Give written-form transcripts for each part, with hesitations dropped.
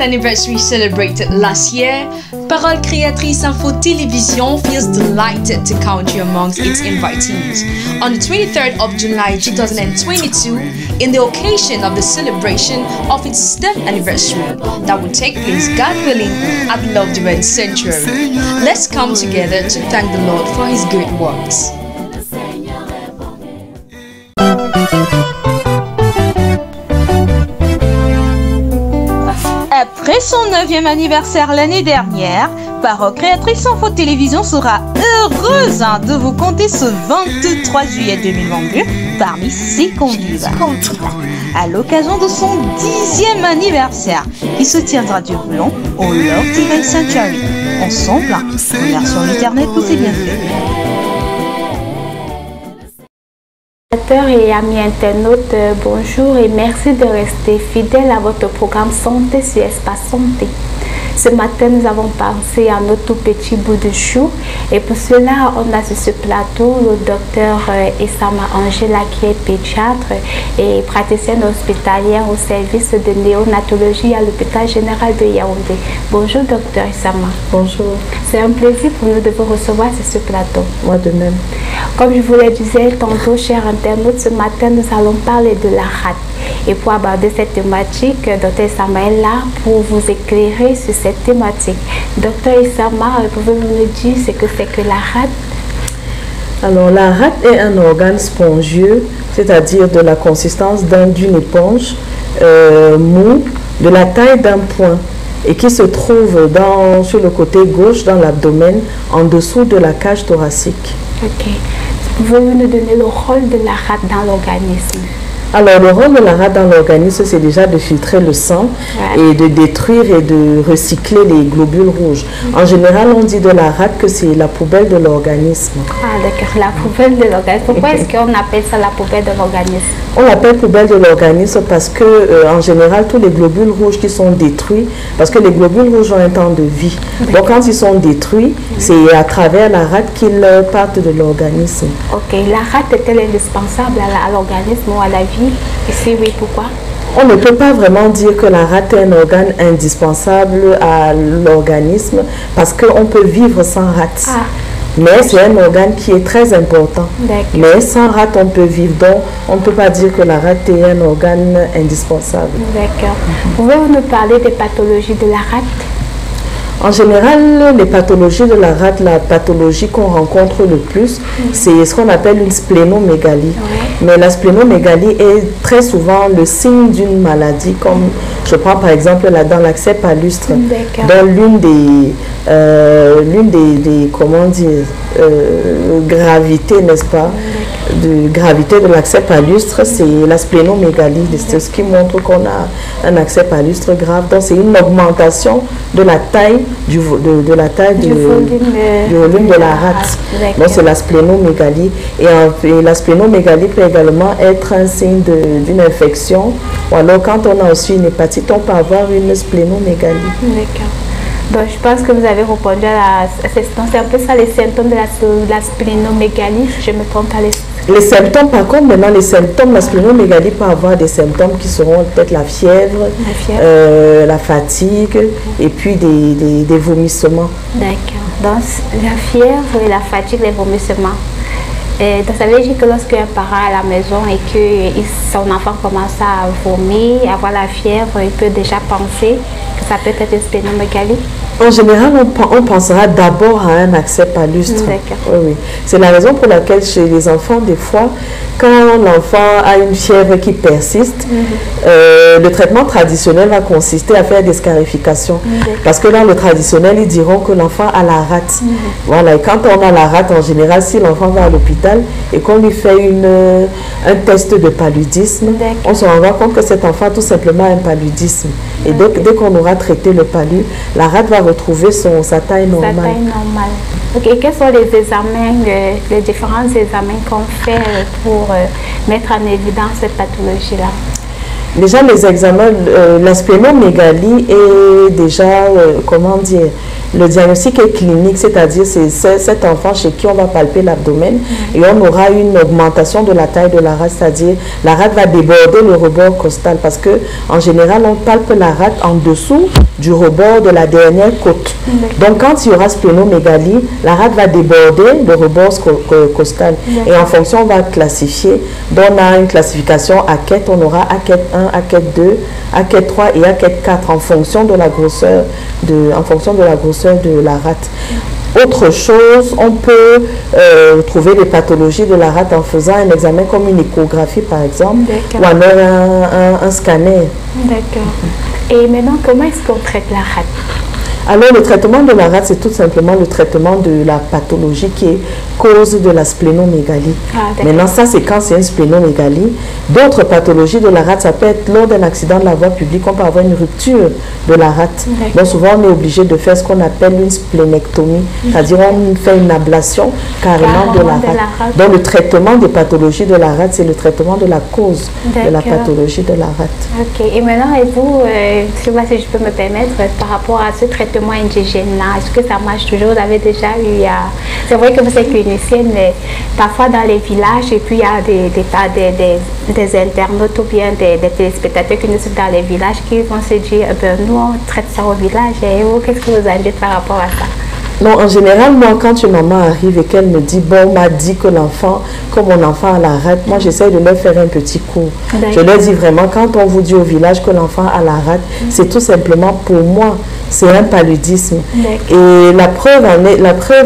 anniversary celebrated last year, Parole Créatrice Info Télévision feels delighted to count you amongst its invitees on the 23rd of July 2022 in the occasion of the celebration of its 10th anniversary that will take place, God willing, at Love Divine Sanctuary. Let's come together to thank the Lord for His great works. Après son 9e anniversaire l'année dernière, Parole Créatrice Info Télévision sera heureuse de vous compter ce 23 juillet 2022 parmi ses convives. À l'occasion de son 10e anniversaire qui se tiendra du Boulon au Love Divine Sanctuary. Ensemble, remercions l'Éternel pour ses bienfaits. Et amis internautes, bonjour et merci de rester fidèles à votre programme Santé sur Espace Santé. Ce matin, nous avons pensé à notre tout petit bout de chou et pour cela, on a sur ce plateau le docteur Essama Angela qui est pédiatre et praticienne hospitalière au service de néonatologie à l'hôpital général de Yaoundé. Bonjour docteur Essama. Bonjour. C'est un plaisir pour nous de vous recevoir sur ce plateau. Moi de même. Comme je vous le disais tantôt, chers internautes, ce matin, nous allons parler de la rate. Et pour aborder cette thématique, Dr Essama est là pour vous éclairer sur cette thématique. Dr Essama, pouvez-vous nous dire ce que c'est que la rate? Alors, la rate est un organe spongieux, c'est-à-dire de la consistance d'une éponge mou, de la taille d'un poing et qui se trouve sur le côté gauche dans l'abdomen, en dessous de la cage thoracique. Ok. Pouvez-vous nous donner le rôle de la rate dans l'organisme? Alors, le rôle de la rate dans l'organisme, c'est déjà de filtrer le sang et de détruire et de recycler les globules rouges. En général, on dit de la rate que c'est la poubelle de l'organisme. Ah, d'accord, la poubelle de l'organisme. Pourquoi est-ce qu'on appelle ça la poubelle de l'organisme? On l'appelle poubelle de l'organisme parce que, en général, tous les globules rouges qui sont détruits, parce que les globules rouges ont un temps de vie. Donc, quand ils sont détruits, c'est à travers la rate qu'ils partent de l'organisme. Ok, la rate est-elle indispensable à l'organisme ou à la vie? Et si oui, pourquoi? On ne peut pas vraiment dire que la rate est un organe indispensable à l'organisme parce qu'on peut vivre sans rate. Ah. Mais c'est un organe qui est très important. Mais sans rate, on peut vivre. Donc, on ne peut pas dire que la rate est un organe indispensable. D'accord. Pouvez-vous nous parler des pathologies de la rate? En général, les pathologies de la rate, la pathologie qu'on rencontre le plus, c'est ce qu'on appelle une splénomégalie. Mais la splénomégalie est très souvent le signe d'une maladie, comme je prends par exemple dans l'accès palustre, dans l'une des comment dire, gravités, n'est-ce pas, de gravité de l'accès palustre, c'est la splénomégalie. C'est ce qui montre qu'on a un accès palustre grave. Donc c'est une augmentation de la taille du volume de la rate. Donc c'est la splénomégalie. Et la splénomégalie peut également être un signe d'une infection. Ou alors quand on a aussi une hépatite, on peut avoir une splénomégalie. D'accord. Donc, je pense que vous avez répondu à c'est un peu ça les symptômes de la splénomégalie, je me trompe pas. Les symptômes, par contre, maintenant, les symptômes, la splénomégalie peut avoir des symptômes qui seront peut-être la fièvre, la fatigue et puis des vomissements. D'accord. Donc, la fièvre et la fatigue, les vomissements. Donc, ça veut dire que lorsqu'un parent est à la maison et que son enfant commence à vomir, avoir la fièvre, il peut déjà penser que ça peut être une splénomégalie? En général, on pensera d'abord à un accès palustre. Oui. C'est la raison pour laquelle chez les enfants, des fois, quand l'enfant a une fièvre qui persiste, le traitement traditionnel va consister à faire des scarifications. Parce que dans le traditionnel, ils diront que l'enfant a la rate. Voilà. Et quand on a la rate, en général, si l'enfant va à l'hôpital et qu'on lui fait un test de paludisme, on se rend compte que cet enfant a tout simplement un paludisme. Et donc, dès qu'on aura traité le palud, la rate va retrouver sa taille normale. Sa taille normale. Okay. Et quels sont les examens, les différents examens qu'on fait pour mettre en évidence cette pathologie-là? Déjà, les examens, la splénomégalie est déjà, comment dire, Le diagnostic est clinique, c'est-à-dire c'est cet enfant chez qui on va palper l'abdomen et on aura une augmentation de la taille de la rate, c'est-à-dire la rate va déborder le rebord costal parce que en général on palpe la rate en dessous du rebord de la dernière côte. Donc quand il y aura splénomégalie, la rate va déborder le rebord costal et en fonction on va classifier. Donc on a une classification AQET, on aura AQET 1, AQET 2, AQET 3 et AQET 4 en fonction de la grosseur de la rate. Autre chose, on peut trouver des pathologies de la rate en faisant un examen comme une échographie par exemple, ou alors un scanner. D'accord. Et maintenant, comment est-ce qu'on traite la rate? Alors, le traitement de la rate, c'est tout simplement le traitement de la pathologie qui est cause de la splénomégalie. Maintenant, ça, c'est quand c'est une splénomégalie. D'autres pathologies de la rate, ça peut être lors d'un accident de la voie publique, on peut avoir une rupture de la rate. Donc, souvent, on est obligé de faire ce qu'on appelle une splénectomie, c'est-à-dire on fait une ablation carrément de la rate. Donc, le traitement des pathologies de la rate, c'est le traitement de la cause de la pathologie de la rate. Ok. Et maintenant, et vous, je sais pas si je peux me permettre, par rapport à ce traitement indigène là, est-ce que ça marche toujours? Vous avez déjà eu, c'est vrai que vous êtes clinicienne, mais parfois dans les villages, et puis il y a des internautes ou bien des téléspectateurs qui nous suivent dans les villages qui vont se dire, nous on traite ça au village, et vous, qu'est-ce que vous en dites par rapport à ça? Non, en général, moi, quand une maman arrive et qu'elle me dit, bon, on m'a dit que l'enfant, que mon enfant a la rate, moi, j'essaie de leur faire un petit cours. Je leur dis vraiment, quand on vous dit au village que l'enfant a la rate, c'est tout simplement pour moi, c'est un paludisme. Et la preuve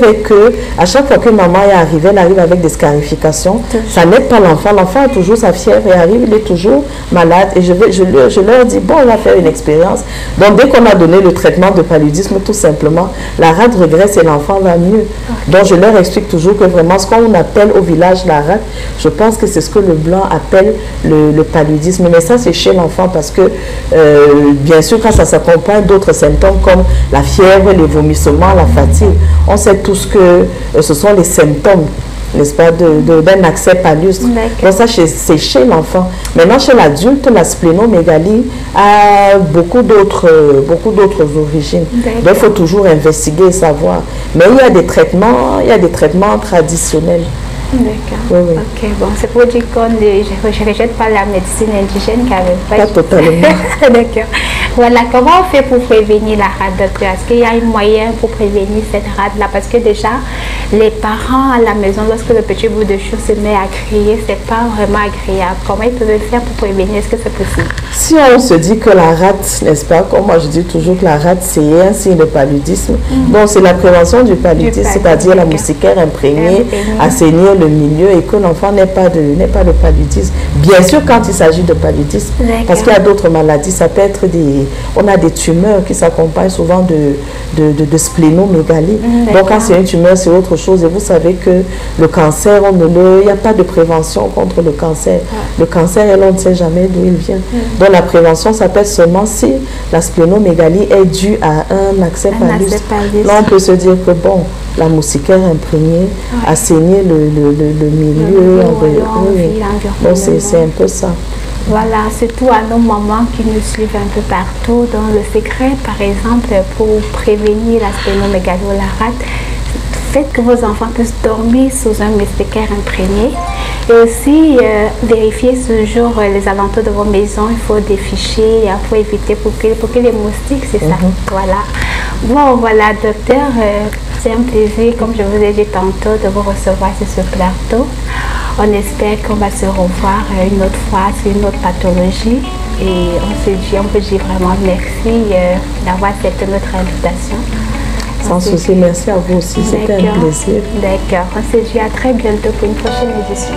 est que à chaque fois que maman est arrivée, elle arrive avec des scarifications. Ça n'aide pas l'enfant. L'enfant a toujours sa fièvre et arrive, il est toujours malade. Et je leur dis, bon, on va faire une expérience. Donc, dès qu'on a donné le traitement de paludisme, tout simplement, la rate regresse et l'enfant va mieux. Donc, je leur explique toujours que vraiment, ce qu'on appelle au village la rate, je pense que c'est ce que le blanc appelle le paludisme. Mais ça, c'est chez l'enfant parce que, bien sûr, quand ça s'accompagne d'autres symptômes comme la fièvre, les vomissements, la fatigue, on sait tous que ce sont les symptômes, n'est-ce pas, d'un accès palustre. Donc ça, c'est chez l'enfant. Maintenant, chez l'adulte, la splénomégalie a beaucoup d'autres origines. Donc, il faut toujours investiguer et savoir. Mais il y a des traitements traditionnels. D'accord. Oui. Ok, bon, c'est pour dire qu'on ne rejette pas la médecine indigène car pas totalement. D'accord. Voilà, comment on fait pour prévenir la rate, docteur? Est-ce qu'il y a un moyen pour prévenir cette rate-là? Parce que déjà, les parents à la maison, lorsque le petit bout de chou se met à crier, c'est pas vraiment agréable. Comment ils peuvent faire pour prévenir? Est-ce que c'est possible? Si on se dit que la rate, n'est-ce pas, comme moi je dis toujours que la rate c'est un signe de paludisme, donc c'est la prévention du paludisme, c'est-à-dire la moustiquaire imprégnée, assainir le milieu et que l'enfant n'ait pas de paludisme. Bien sûr, quand il s'agit de paludisme, parce qu'il y a d'autres maladies, ça peut être on a des tumeurs qui s'accompagnent souvent de splénomégalie. Donc quand c'est une tumeur, c'est autre chose. Et vous savez que le cancer, il n'y a pas de prévention contre le cancer. Le cancer, on ne sait jamais d'où il vient. Donc la prévention s'appelle seulement si la splénomégalie est due à un accès palustre. Là, on peut se dire que bon, la moustiquaire imprégnée, assainir le milieu. Donc c'est un peu ça. Voilà, surtout à nos mamans qui nous suivent un peu partout. Donc le secret, par exemple, pour prévenir la splénomégalie ou la rate, faites que vos enfants puissent dormir sous un moustiquaire imprégné. Et aussi, vérifiez toujours les alentours de vos maisons. Il faut des fichiers, il faut éviter pour que les moustiques, c'est ça. Voilà. Bon, voilà, docteur, c'est un plaisir, comme je vous ai dit tantôt, de vous recevoir sur ce plateau. On espère qu'on va se revoir une autre fois sur une autre pathologie. Et on peut dire vraiment merci d'avoir accepté notre invitation. Sans souci, merci à vous aussi, c'était un plaisir. D'accord, on se dit à très bientôt pour une prochaine édition.